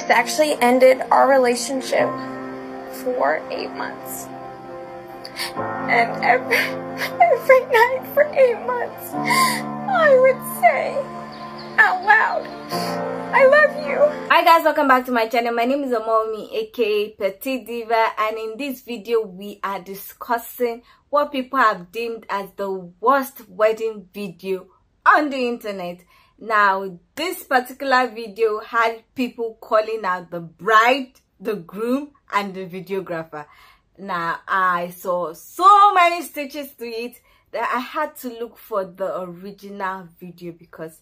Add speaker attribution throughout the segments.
Speaker 1: Chris actually ended our relationship for 8 months. And every night for 8 months, I would say out loud, I love you.
Speaker 2: Hi guys, welcome back to my channel. My name is Omomi, aka Petite Diva, and in this video we are discussing what people have deemed as the worst wedding video on the internet. Now, this particular video had people calling out the bride, the groom, and the videographer. Now, I saw so many stitches to it that I had to look for the original video because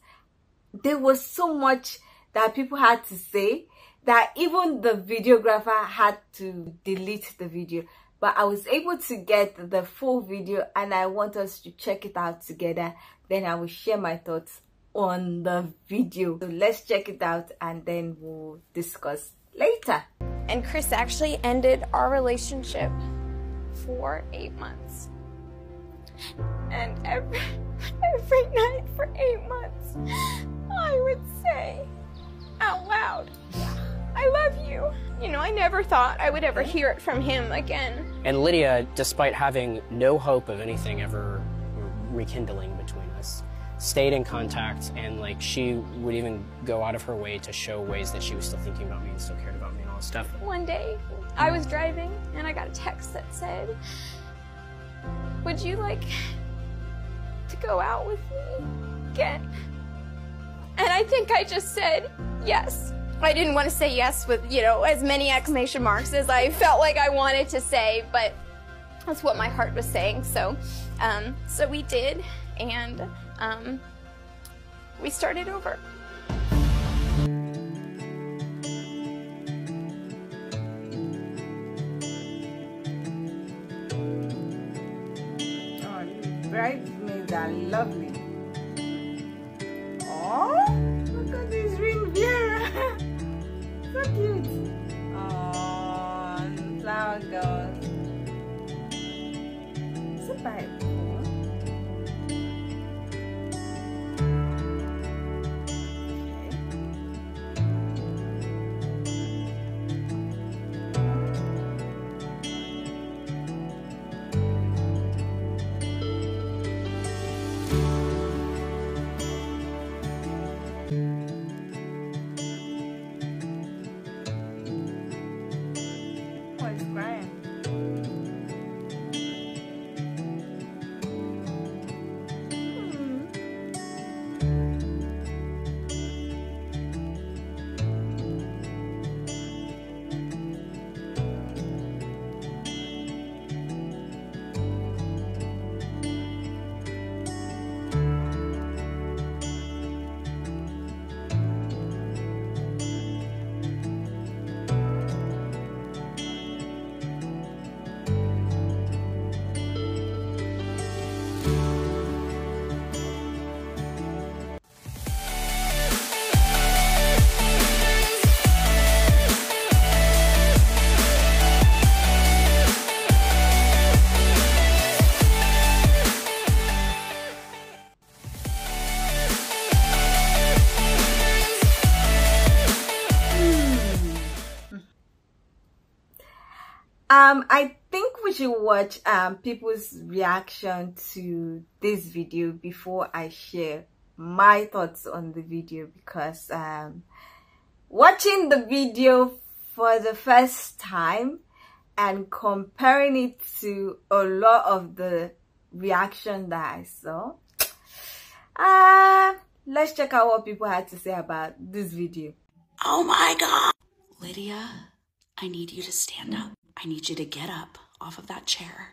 Speaker 2: there was so much that people had to say that even the videographer had to delete the video. But I was able to get the full video and I want us to check it out together. Then I will share my thoughts on the video. So let's check it out and then we'll discuss later.
Speaker 1: And Chris actually ended our relationship for 8 months. And every night for 8 months, I would say out loud, I love you. You know, I never thought I would ever hear it from him again.
Speaker 3: And Lydia, despite having no hope of anything ever rekindling between us, stayed in contact, and like she would even go out of her way to show ways that she was still thinking about me and still cared about me and all this stuff.
Speaker 1: One day, I was driving and I got a text that said, would you like to go out with me again? And I think I just said yes. I didn't want to say yes with, you know, as many exclamation marks as I felt like I wanted to say, but that's what my heart was saying. So, so we did, and we started over.
Speaker 2: Oh, these bridesmaids are lovely. Oh, look at this ring here. So cute. Oh, flower girls. It's a Bible. I think we should watch people's reaction to this video before I share my thoughts on the video, because watching the video for the first time and comparing it to a lot of the reaction that I saw, let's check out what people had to say about this video.
Speaker 4: Oh my God. Lydia, I need you to stand up. I need you to get up off of that chair,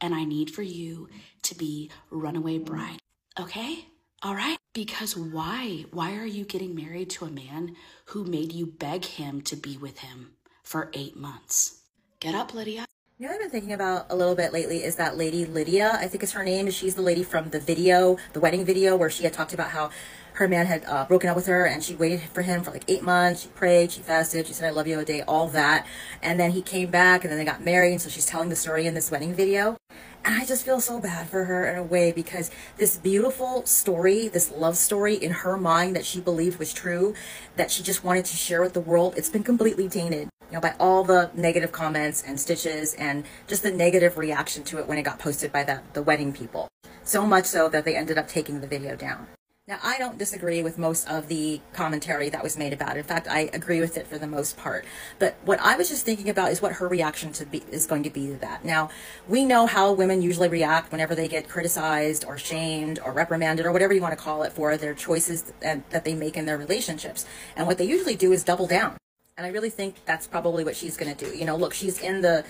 Speaker 4: and I need for you to be runaway bride, okay? All right? Because why? Why are you getting married to a man who made you beg him to be with him for 8 months? Get up, Lydia.
Speaker 5: You know what I've been thinking about a little bit lately is that lady Lydia, I think is her name. She's the lady from the video, the wedding video, where she had talked about how her man had broken up with her and she waited for him for like 8 months. She prayed, she fasted, she said, I love you a day, all that. And then he came back and then they got married. And so she's telling the story in this wedding video. And I just feel so bad for her in a way, because this beautiful story, this love story in her mind that she believed was true, that she just wanted to share with the world, it's been completely tainted, you know, by all the negative comments and stitches and just the negative reaction to it when it got posted by the wedding people. So much so that they ended up taking the video down. Now, I don't disagree with most of the commentary that was made about it. In fact, I agree with it for the most part. But what I was just thinking about is what her reaction is going to be to that. Now, we know how women usually react whenever they get criticized or shamed or reprimanded or whatever you want to call it for their choices that they make in their relationships. And what they usually do is double down. And I really think that's probably what she's going to do. You know, look, she's in the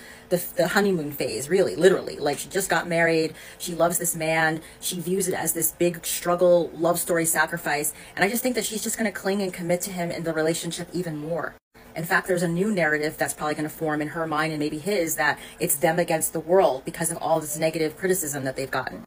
Speaker 5: honeymoon phase, really, literally. Like, she just got married. She loves this man. She views it as this big struggle, love story, sacrifice. And I just think that she's just going to cling and commit to him in the relationship even more. In fact, there's a new narrative that's probably going to form in her mind and maybe his, that it's them against the world because of all this negative criticism that they've gotten.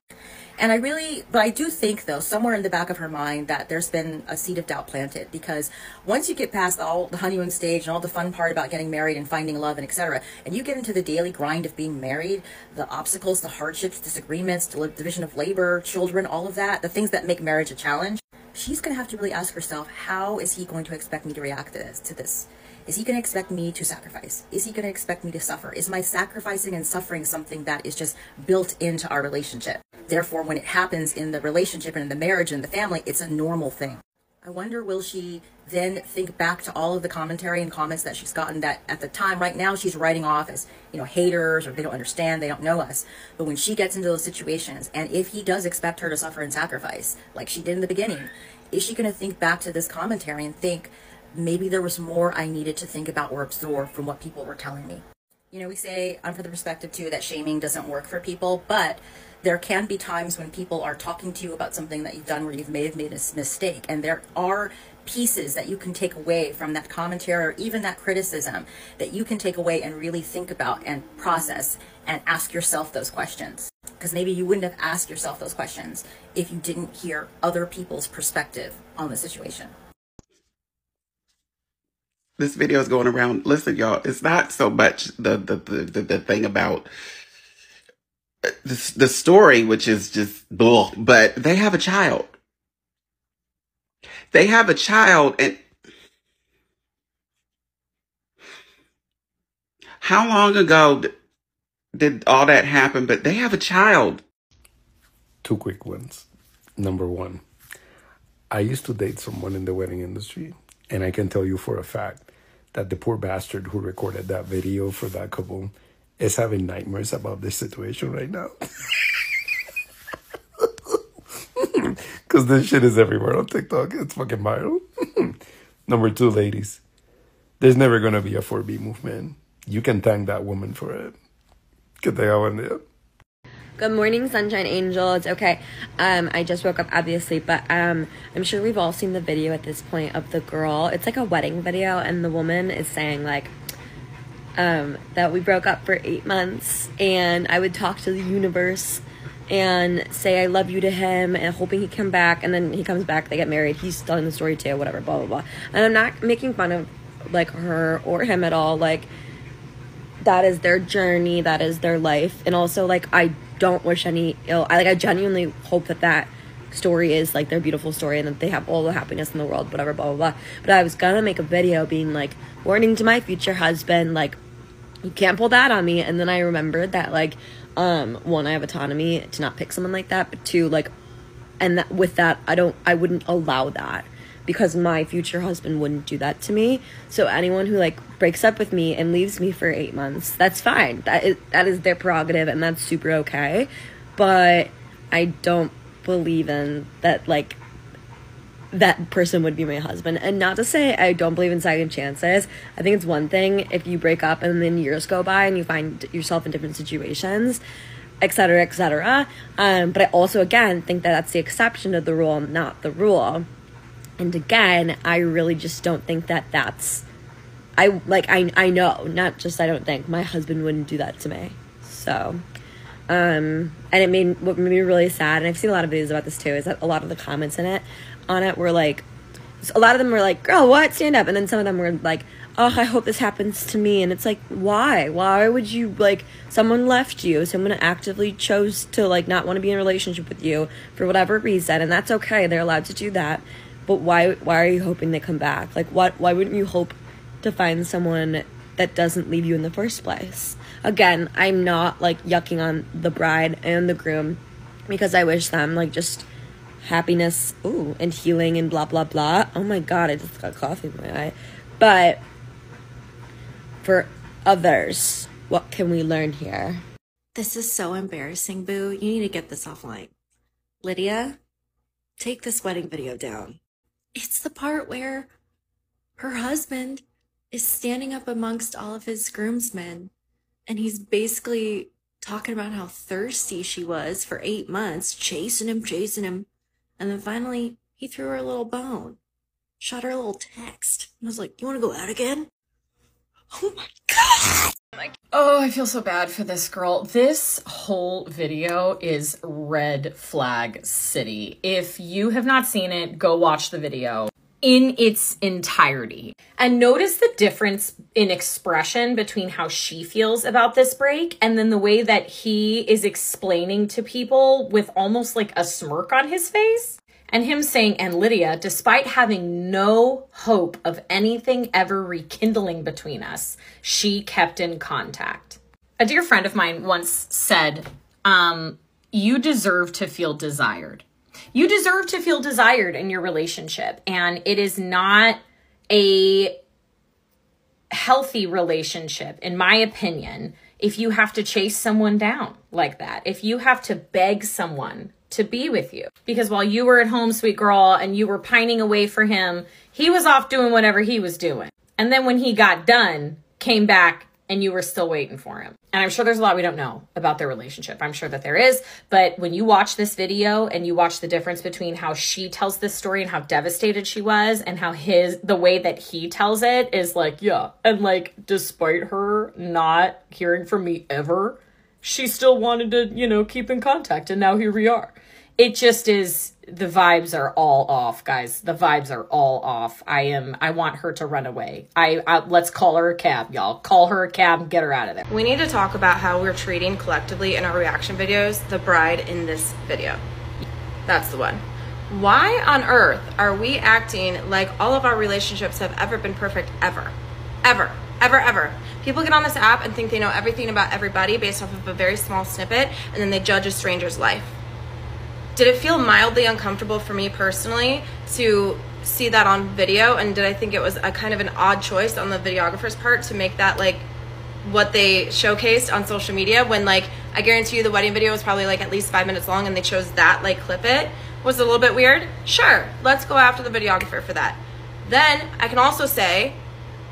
Speaker 5: And but I do think, though, somewhere in the back of her mind that there's been a seed of doubt planted, because once you get past all the honeymoon stage and all the fun part about getting married and finding love and etc., and you get into the daily grind of being married, the obstacles, the hardships, disagreements, division of labor, children, all of that, the things that make marriage a challenge, she's going to have to really ask herself, how is he going to expect me to react to this? Is he going to expect me to sacrifice? Is he going to expect me to suffer? Is my sacrificing and suffering something that is just built into our relationship? Therefore, when it happens in the relationship and in the marriage and the family, it's a normal thing. I wonder, will she then think back to all of the commentary and comments that she's gotten that at the time, right now, she's writing off as, you know, haters, or they don't understand, they don't know us. But when she gets into those situations, and if he does expect her to suffer and sacrifice, like she did in the beginning, is she going to think back to this commentary and think, maybe there was more I needed to think about or absorb from what people were telling me? You know, we say, I'm from the perspective too, that shaming doesn't work for people, but there can be times when people are talking to you about something that you've done where you've made a mistake, and there are pieces that you can take away from that commentary or even that criticism that you can take away and really think about and process and ask yourself those questions. Because maybe you wouldn't have asked yourself those questions if you didn't hear other people's perspective on the situation.
Speaker 6: This video is going around. Listen, y'all, it's not so much the thing about the story, which is just bull, but they have a child. They have a child, and how long ago did all that happen? But they have a child.
Speaker 7: Two quick ones. Number one, I used to date someone in the wedding industry, and I can tell you for a fact that the poor bastard who recorded that video for that couple is having nightmares about this situation right now. Because this shit is everywhere on TikTok. It's fucking viral. Number two, ladies, there's never going to be a 4B movement. You can thank that woman for it. Que tenga buen día.
Speaker 8: Good morning, Sunshine Angel. It's okay. I just woke up, obviously, but I'm sure we've all seen the video at this point of the girl. It's like a wedding video, and the woman is saying, like, that we broke up for 8 months, and I would talk to the universe and say I love you to him and hoping he'd come back, and then he comes back, they get married, he's telling the story too, whatever, blah, blah, blah. And I'm not making fun of, like, her or him at all. Like, that is their journey, that is their life. And also, like, I don't wish any ill. I genuinely hope that story is, like, their beautiful story and that they have all the happiness in the world, whatever, blah, blah, blah. But I was gonna make a video being, like, warning to my future husband, like, you can't pull that on me. And then I remembered that, like, one, I have autonomy to not pick someone like that, but two, like, and that, with that, I wouldn't allow that, because my future husband wouldn't do that to me. So anyone who, like, breaks up with me and leaves me for 8 months, that's fine. That is their prerogative, and that's super okay. But I don't believe in that, like, that person would be my husband. And not to say I don't believe in second chances. I think it's one thing if you break up and then years go by and you find yourself in different situations, etc., etc. But I also, again, think that that's the exception to the rule, not the rule. And again, I really just don't think that that's I know, not just I don't think, my husband wouldn't do that to me. So, and what made me really sad, and I've seen a lot of videos about this too, is that a lot of the comments on it were like, a lot of them were like, girl, what? Stand up. And then some of them were like, oh, I hope this happens to me. And it's like, why? Why would you, like, someone left you, someone actively chose to, like, not want to be in a relationship with you for whatever reason, and that's okay, they're allowed to do that, but why are you hoping they come back? Like, why wouldn't you hope to find someone that doesn't leave you in the first place? Again, I'm not, like, yucking on the bride and the groom, because I wish them, like, just happiness, and healing and blah, blah, blah. Oh my God, I just got coffee in my eye. But for others, what can we learn here?
Speaker 4: This is so embarrassing, boo. You need to get this offline. Lydia, take this wedding video down. It's the part where her husband is standing up amongst all of his groomsmen, and he's basically talking about how thirsty she was for 8 months, chasing him. And then finally, he threw her a little bone, shot her a little text, and was like, you want to go out again? Oh my God!
Speaker 9: Oh, I feel so bad for this girl. This whole video is red flag city. If you have not seen it, go watch the video in its entirety. And notice the difference in expression between how she feels about this break and then the way that he is explaining to people with almost like a smirk on his face. And him saying, and Lydia, despite having no hope of anything ever rekindling between us, she kept in contact. A dear friend of mine once said, you deserve to feel desired. You deserve to feel desired in your relationship. And it is not a healthy relationship, in my opinion, if you have to chase someone down like that. If you have to beg someone to be with you. Because while you were at home, sweet girl, and you were pining away for him, he was off doing whatever he was doing. And then when he got done, came back, and you were still waiting for him. And I'm sure there's a lot we don't know about their relationship. I'm sure that there is. But when you watch this video and you watch the difference between how she tells this story and how devastated she was and how the way that he tells it is like, yeah. And like, despite her not hearing from me ever, she still wanted to, keep in contact. And now here we are. It just is, the vibes are all off, guys. The vibes are all off. I want her to run away. Let's call her a cab, y'all. Call her a cab and get her out of there.
Speaker 10: We need to talk about how we're treating collectively in our reaction videos the bride in this video. That's the one. Why on earth are we acting like all of our relationships have ever been perfect ever? Ever. Ever, ever. People get on this app and think they know everything about everybody based off of a very small snippet, and then they judge a stranger's life. Did it feel mildly uncomfortable for me personally to see that on video? And did I think it was a kind of an odd choice on the videographer's part to make that like what they showcased on social media, when like I guarantee you the wedding video was probably like at least 5 minutes long and they chose that like clip it? Was it a little bit weird? Sure, let's go after the videographer for that. Then I can also say,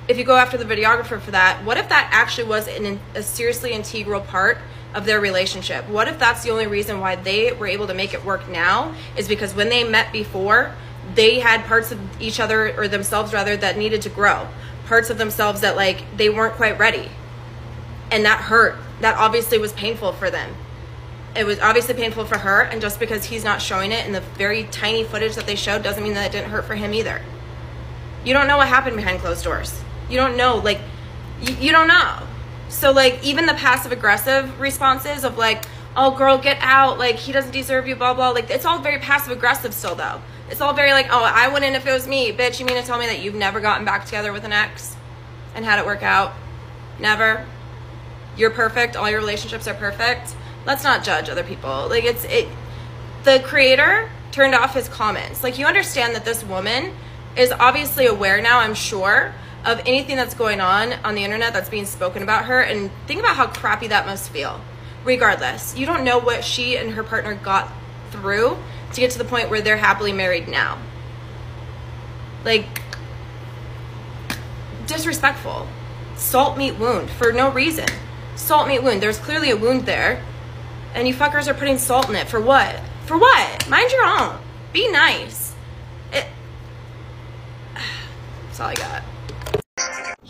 Speaker 10: if you go after the videographer for that, what if that actually was a seriously integral part of their relationship? What if that's the only reason why they were able to make it work now, is because when they met before, they had parts of each other, or themselves rather, that needed to grow, parts of themselves that like they weren't quite ready, and that hurt. That obviously was painful for them. It was obviously painful for her, and just because he's not showing it in the very tiny footage that they showed doesn't mean that it didn't hurt for him either. You don't know what happened behind closed doors. You don't know, like, you don't know. So like, even the passive aggressive responses of like, oh girl, get out, like he doesn't deserve you, blah blah, like it's all very passive aggressive still though. It's all very like, oh, I wouldn't if it was me. Bitch, you mean to tell me that you've never gotten back together with an ex and had it work out? Never? You're perfect, all your relationships are perfect? Let's not judge other people. Like the creator turned off his comments. Like, you understand that this woman is obviously aware now, I'm sure, of anything that's going on the internet that's being spoken about her, and think about how crappy that must feel. Regardless, you don't know what she and her partner got through to get to the point where they're happily married now. Like, disrespectful. Salt meat wound for no reason. Salt meat wound. There's clearly a wound there, and you fuckers are putting salt in it. For what? For what? Mind your own. Be nice. That's all I got.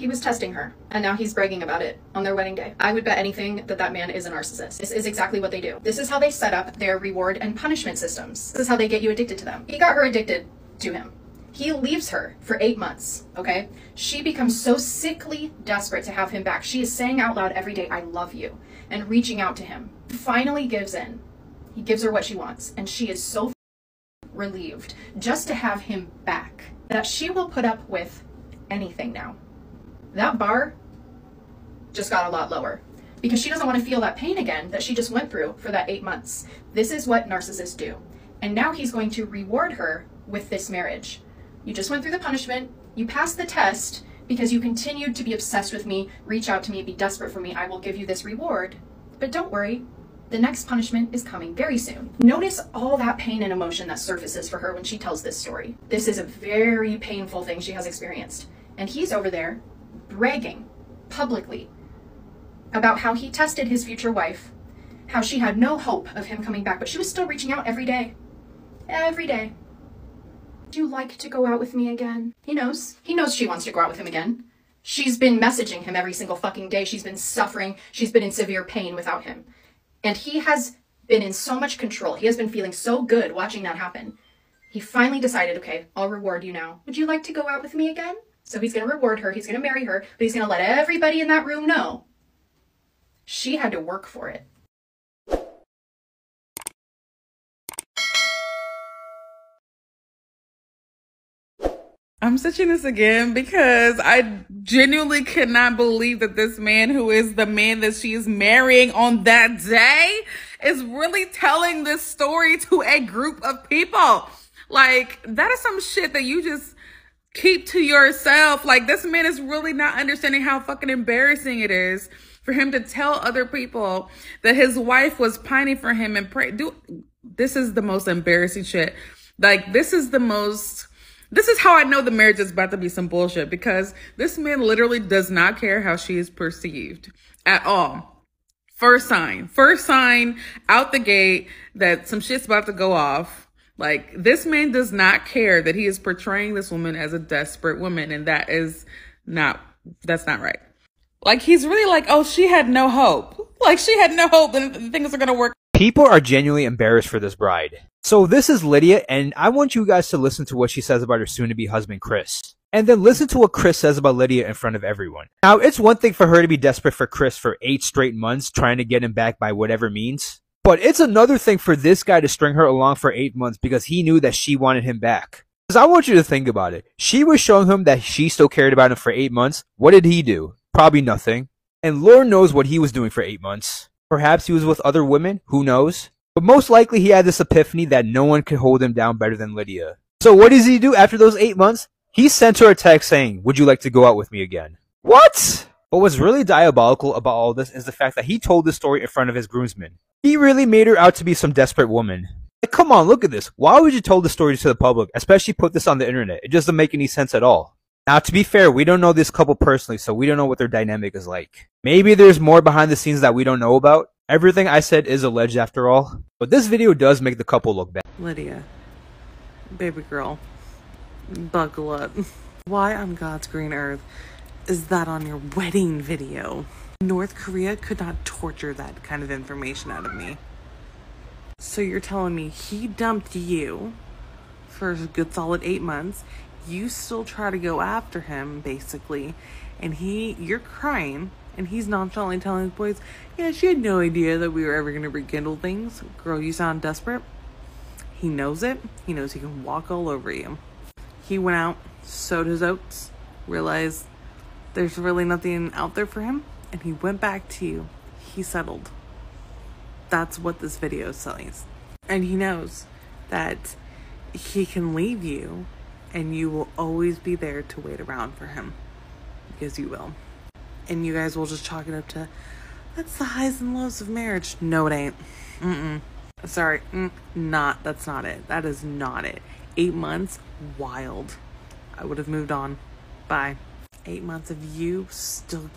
Speaker 11: He was testing her, and now he's bragging about it on their wedding day. I would bet anything that that man is a narcissist. This is exactly what they do. This is how they set up their reward and punishment systems. This is how they get you addicted to them. He got her addicted to him. He leaves her for 8 months, okay? She becomes so sickly desperate to have him back. She is saying out loud every day, I love you, and reaching out to him. Finally gives in. He gives her what she wants, and she is so relieved just to have him back that she will put up with anything now. That bar just got a lot lower because she doesn't want to feel that pain again that she just went through for that 8 months. This is what narcissists do. And now he's going to reward her with this marriage. You just went through the punishment. You passed the test because you continued to be obsessed with me, reach out to me, be desperate for me. I will give you this reward. But don't worry. The next punishment is coming very soon. Notice all that pain and emotion that surfaces for her when she tells this story. This is a very painful thing she has experienced. And he's over there bragging publicly about how he tested his future wife, how she had no hope of him coming back, but she was still reaching out every day. Every day. Would you like to go out with me again? He knows. He knows she wants to go out with him again. She's been messaging him every single fucking day. She's been suffering. She's been in severe pain without him. And he has been in so much control. He has been feeling so good watching that happen. He finally decided, okay, I'll reward you now. Would you like to go out with me again? So he's going to reward her. He's going to marry her. But he's going to let everybody in that room know she had to work for it.
Speaker 12: I'm stitching this again because I genuinely could not believe that this man, who is the man that she is marrying on that day, is really telling this story to a group of people. Like, that is some shit that you just keep to yourself. Like, this man is really not understanding how fucking embarrassing it is for him to tell other people that his wife was pining for him and pray. This is the most embarrassing shit. Like, this is how I know the marriage is about to be some bullshit, because this man literally does not care how she is perceived at all. First sign out the gate that some shit's about to go off. Like, this man does not care that he is portraying this woman as a desperate woman, and that's not right. Like, he's really like, oh, she had no hope. Like, she had no hope and things are gonna work.
Speaker 13: People are genuinely embarrassed for this bride. So this is Lydia, and I want you guys to listen to what she says about her soon-to-be husband, Chris. And then listen to what Chris says about Lydia in front of everyone. Now, it's one thing for her to be desperate for Chris for 8 straight months, trying to get him back by whatever means. But it's another thing for this guy to string her along for 8 months because he knew that she wanted him back. Because I want you to think about it. She was showing him that she still cared about him for 8 months. What did he do? Probably nothing. And Lord knows what he was doing for 8 months. Perhaps he was with other women. Who knows? But most likely he had this epiphany that no one could hold him down better than Lydia. So what does he do after those 8 months? He sent her a text saying, would you like to go out with me again? What? But what's really diabolical about all this is the fact that he told this story in front of his groomsmen. He really made her out to be some desperate woman. Like, come on, look at this. Why would you tell this story to the public, especially put this on the internet? It doesn't make any sense at all. Now, to be fair, we don't know this couple personally, so we don't know what their dynamic is like. Maybe there's more behind the scenes that we don't know about. Everything I said is alleged after all. But this video does make the couple look bad.
Speaker 12: Lydia, baby girl, buckle up. Why on God's green earth is that on your wedding video? North Korea could not torture that kind of information out of me. So you're telling me he dumped you for a good solid 8 months. You still try to go after him, basically. And you're crying. And he's nonchalantly telling his boys, yeah, she had no idea that we were ever going to rekindle things. Girl, you sound desperate. He knows it. He knows he can walk all over you. He went out, sowed his oats, realized there's really nothing out there for him, and he went back to you. He settled. That's what this video says. And he knows that he can leave you, and you will always be there to wait around for him. Because you will. And you guys will just chalk it up to, that's the highs and lows of marriage. No, it ain't. Sorry. That's not it. That is not it. 8 months, wild. I would have moved on. Bye. 8 months of you still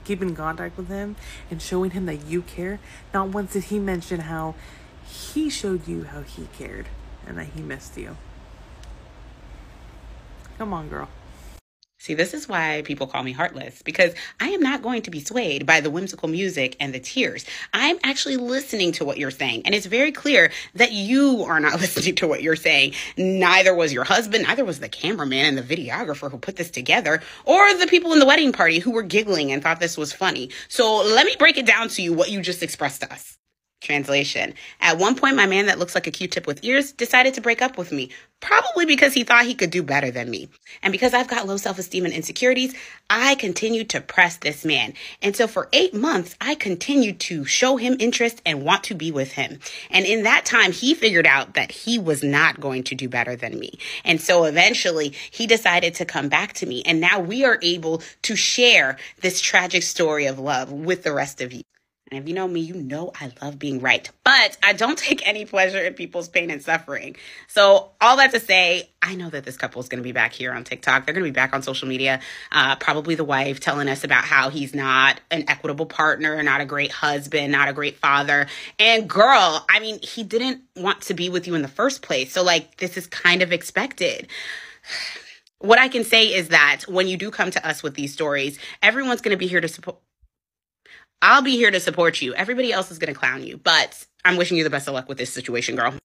Speaker 12: keeping contact with him and showing him that you care. Not once did he mention how he showed you how he cared and that he missed you. Come on, girl.
Speaker 14: See, this is why people call me heartless, because I am not going to be swayed by the whimsical music and the tears. I'm actually listening to what you're saying. And it's very clear that you are not listening to what you're saying. Neither was your husband, neither was the cameraman and the videographer who put this together, or the people in the wedding party who were giggling and thought this was funny. So let me break it down to you what you just expressed to us. Translation. At one point, my man that looks like a Q-tip with ears decided to break up with me, probably because he thought he could do better than me. And because I've got low self-esteem and insecurities, I continued to press this man. And so for 8 months, I continued to show him interest and want to be with him. And in that time, he figured out that he was not going to do better than me. And so eventually, he decided to come back to me. And now we are able to share this tragic story of love with the rest of you. And if you know me, you know I love being right. But I don't take any pleasure in people's pain and suffering. So all that to say, I know that this couple is going to be back here on TikTok. They're going to be back on social media. Probably the wife telling us about how he's not an equitable partner, not a great husband, not a great father. And girl, I mean, he didn't want to be with you in the first place. So like, this is kind of expected. What I can say is that when you do come to us with these stories, everyone's going to be here to support. I'll be here to support you. Everybody else is going to clown you, but I'm wishing you the best of luck with this situation, girl.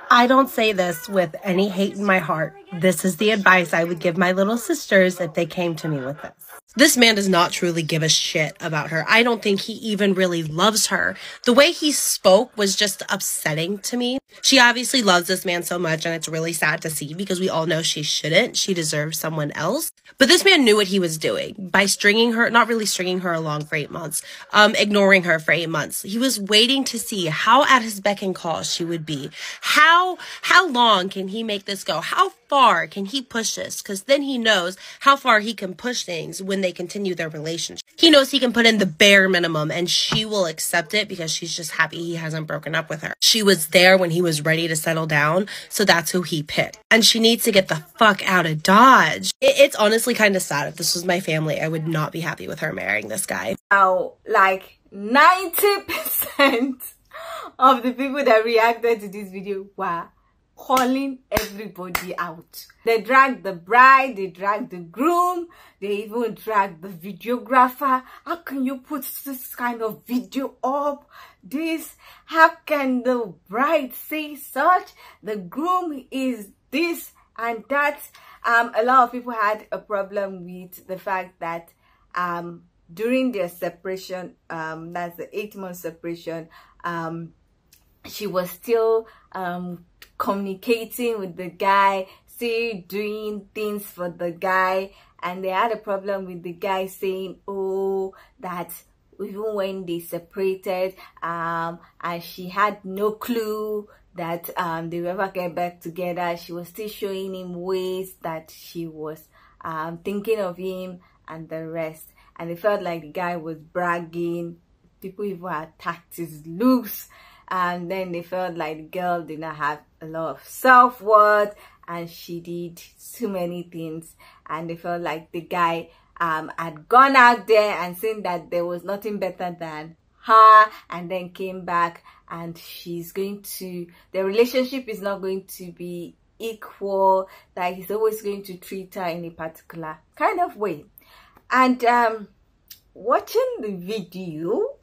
Speaker 15: I don't say this with any hate in my heart. This is the advice I would give my little sisters if they came to me with this. This man does not truly give a shit about her. I don't think he even really loves her. The way he spoke was just upsetting to me. She obviously loves this man so much, and it's really sad to see because we all know she shouldn't. She deserves someone else. But this man knew what he was doing by stringing her, not really stringing her along for 8 months, ignoring her for 8 months. He was waiting to see how at his beck and call she would be. How long can he make this go? How far can he push this? Because then he knows how far he can push things when they continue their relationship. He knows he can put in the bare minimum and she will accept it because she's just happy he hasn't broken up with her. She was there when he was ready to settle down, so that's who he picked. And she needs to get the fuck out of Dodge. It's honestly kind of sad. If this was my family, I would not be happy with her marrying this guy.
Speaker 2: Now, like 90% of the people that reacted to this video were calling everybody out. They dragged the bride, they dragged the groom, they even dragged the videographer. How can you put this kind of video up? How can the bride say such? The groom is this and that. A lot of people had a problem with the fact that during their separation, that's the 8-month separation, she was still communicating with the guy, still doing things for the guy, and they had a problem with the guy saying, oh, that even when they separated, and she had no clue that they will ever get back together, she was still showing him ways that she was thinking of him and the rest. And they felt like the guy was bragging. People even attacked his looks. And then they felt like the girl did not have a lot of self-worth and she did too many things. And they felt like the guy had gone out there and seen that there was nothing better than her, and then came back, and the relationship is not going to be equal, that he's always going to treat her in a particular kind of way. And watching the video,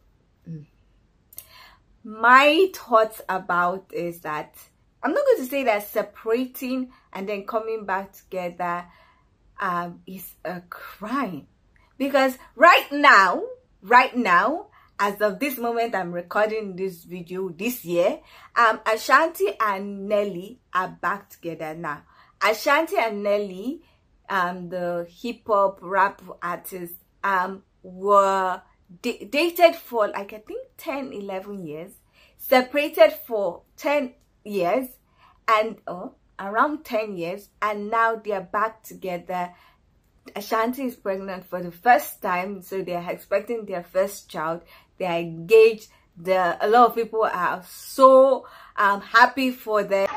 Speaker 2: my thoughts about is that I'm not going to say that separating and then coming back together is a crime, because right now, as of this moment I'm recording this video this year, Ashanti and Nelly are back together now. Ashanti and Nelly, the hip-hop rap artists, were dated for like I think 10-11 years, separated for 10 years, and around 10 years, and now they're back together. Ashanti is pregnant for the first time, so they're expecting their first child. They are engaged. A lot of people are so happy for them.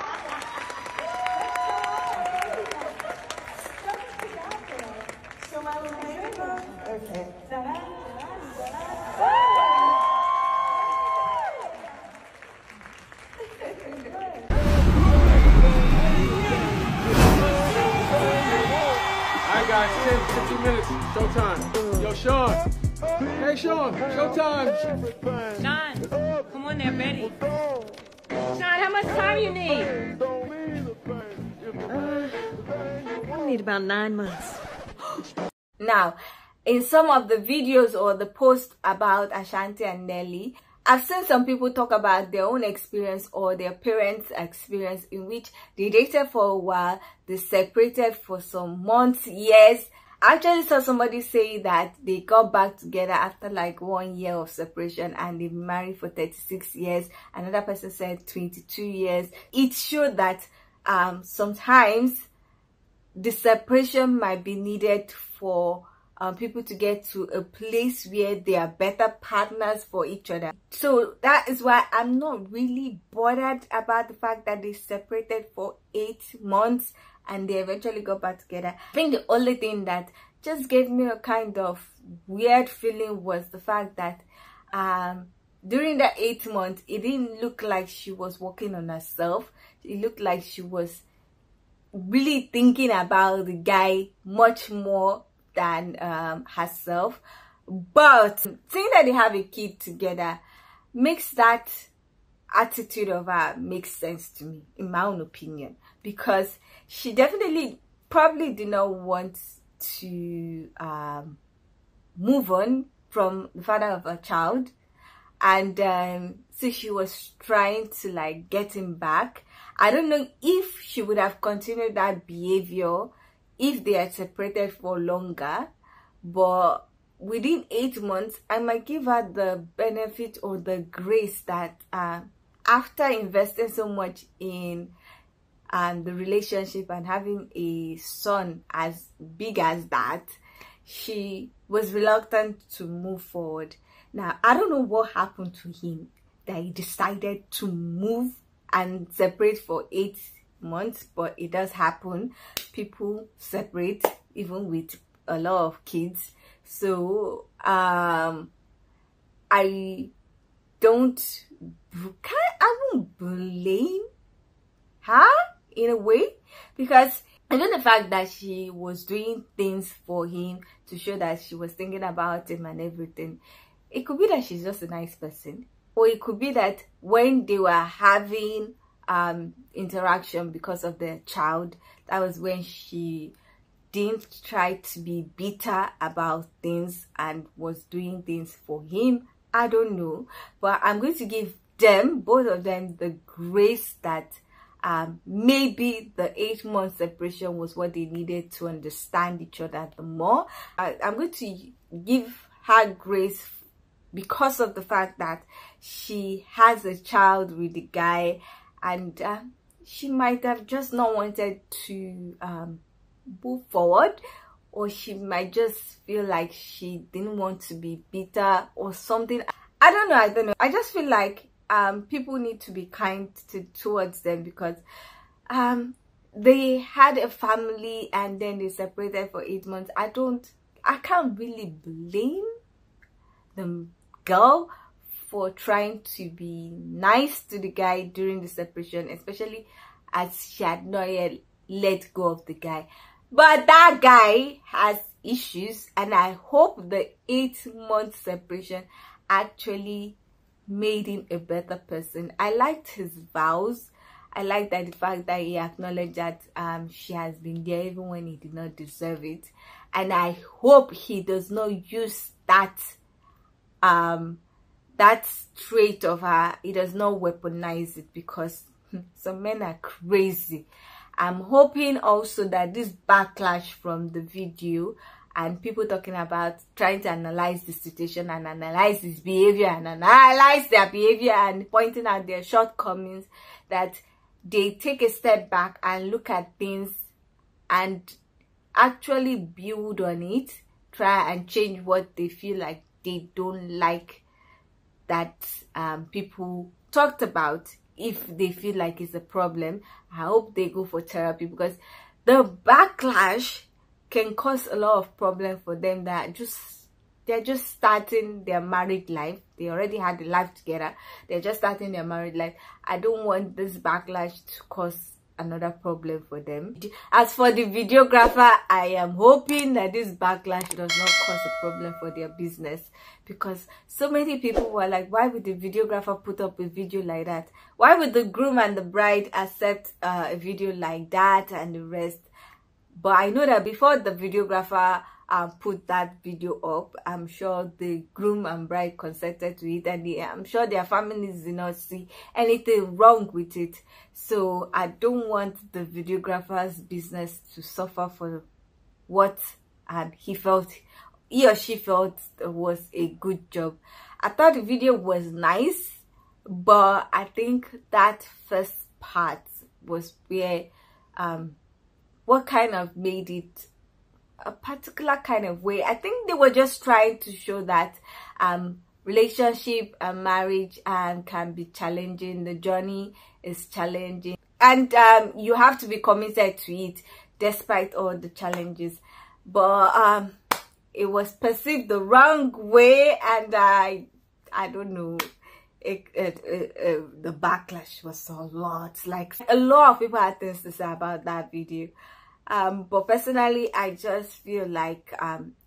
Speaker 16: Alright guys, Yo, Sean. Hey, Sean. Showtime.
Speaker 17: Sean, come on there, Betty. Sean, how much time you need?
Speaker 8: I need about 9 months.
Speaker 2: Now, in some of the videos or the posts about Ashanti and Nelly, I've seen some people talk about their own experience or their parents' experience in which they dated for a while, they separated for some months, years. I actually saw somebody say that they got back together after like 1 year of separation and they married for 36 years. Another person said 22 years. It showed that sometimes the separation might be needed for people to get to a place where they are better partners for each other. So that is why I'm not really bothered about the fact that they separated for 8 months and they eventually got back together. I think the only thing that just gave me a kind of weird feeling was the fact that during the 8 months, it didn't look like she was working on herself. It looked like she was really thinking about the guy much more than herself. But seeing that they have a kid together makes that attitude of her make sense to me, in my own opinion, because she definitely probably did not want to move on from the father of her child, and so she was trying to like get him back. I don't know if she would have continued that behavior if they had separated for longer, but within 8 months, I might give her the benefit or the grace that after investing so much in the relationship and having a son as big as that, she was reluctant to move forward. Now, I don't know what happened to him that he decided to move and separate for 8 months, but it does happen. People separate even with a lot of kids. So I won't blame her in a way, because even the fact that she was doing things for him to show that she was thinking about him and everything, it could be that she's just a nice person, or it could be that when they were having interaction because of their child, that was when she didn't try to be bitter about things and was doing things for him. I don't know, but I'm going to give them, both of them, the grace that maybe the 8 month separation was what they needed to understand each other the more. I'm going to give her grace because of the fact that she has a child with the guy, and she might have just not wanted to move forward, or she might just feel like she didn't want to be bitter or something. I don't know. I just feel like people need to be kind towards them, because they had a family and then they separated for 8 months. I can't really blame the girl for trying to be nice to the guy during the separation, especially as she had not yet let go of the guy. But that guy has issues, and I hope the 8 month separation actually made him a better person. I liked his vows. I liked that the fact that he acknowledged that she has been there even when he did not deserve it, and I hope he does not use that that trait of her. He does not weaponize it, because some men are crazy. I'm hoping also that this backlash from the video and people talking about trying to analyze the situation and analyze his behavior and analyze their behavior and pointing out their shortcomings, that they take a step back and look at things and actually build on it, try and change what they feel like they don't like that people talked about. If they feel like it's a problem, I hope they go for therapy, because the backlash can cause a lot of problems for them that they're just starting their married life. They already had a life together. They're just starting their married life. I don't want this backlash to cause another problem for them. As for the videographer, I am hoping that this backlash does not cause a problem for their business, because so many people were like, why would the videographer put up a video like that? Why would the groom and the bride accept a video like that and the rest? But I know that before the videographer put that video up, I'm sure the groom and bride consented to it, and I'm sure their families did not see anything wrong with it. So I don't want the videographer's business to suffer for what he or she felt was a good job. I thought the video was nice, but I think that first part was where what kind of made it a particular kind of way. I think they were just trying to show that relationship and marriage can be challenging. The journey is challenging, and you have to be committed to it despite all the challenges. But it was perceived the wrong way, and I don't know. The backlash was a lot. Like, a lot of people had things to say about that video. But personally, I just feel like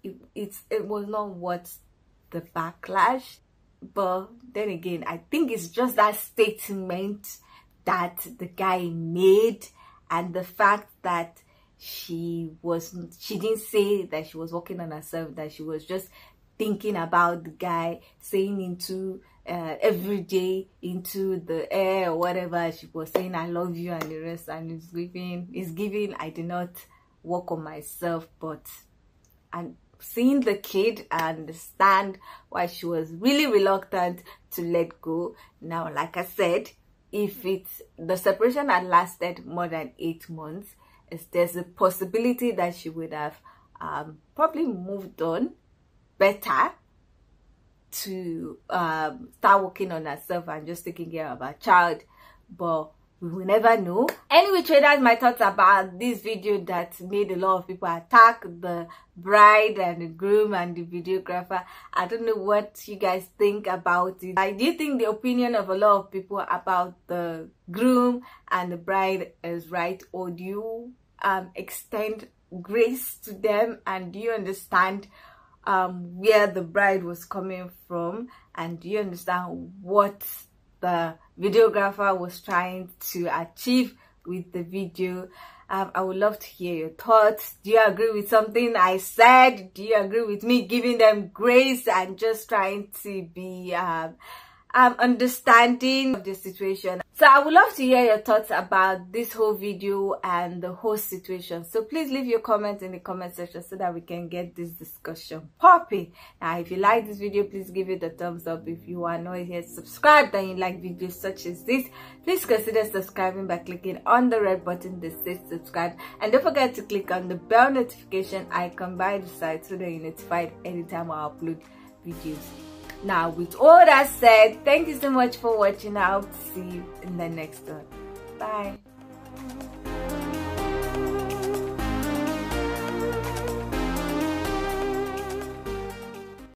Speaker 2: it was not worth the backlash. But then again, I think it's just that statement that the guy made, and the fact that she didn't say that she was working on herself, that she was just thinking about the guy, saying into every day into the air or whatever. She was saying I love you and the rest, and it's giving I did not work on myself. But and seeing the kid, I understand why she was really reluctant to let go. Now, like I said, if the separation had lasted more than 8 months, there's a possibility that she would have probably moved on better to start working on herself and just taking care of her child. But we will never know. Anyway, that's my thoughts about this video that made a lot of people attack the bride and the groom and the videographer. I don't know what you guys think about it. Do you think the opinion of a lot of people about the groom and the bride is right, or do you extend grace to them, and do you understand where the bride was coming from, and do you understand what the videographer was trying to achieve with the video? I would love to hear your thoughts. Do you agree with something I said? Do you agree with me giving them grace and just trying to be understanding of the situation? So I would love to hear your thoughts about this whole video and the whole situation. So please leave your comments in the comment section so that we can get this discussion popping. Now, if you like this video, please give it a thumbs up. If you are not yet subscribed and you like videos such as this, please consider subscribing by clicking on the red button that says subscribe, and don't forget to click on the bell notification icon by the side so that you're notified anytime I upload videos. Now, with all that said, thank you so much for watching. I'll see you in the next one. Bye.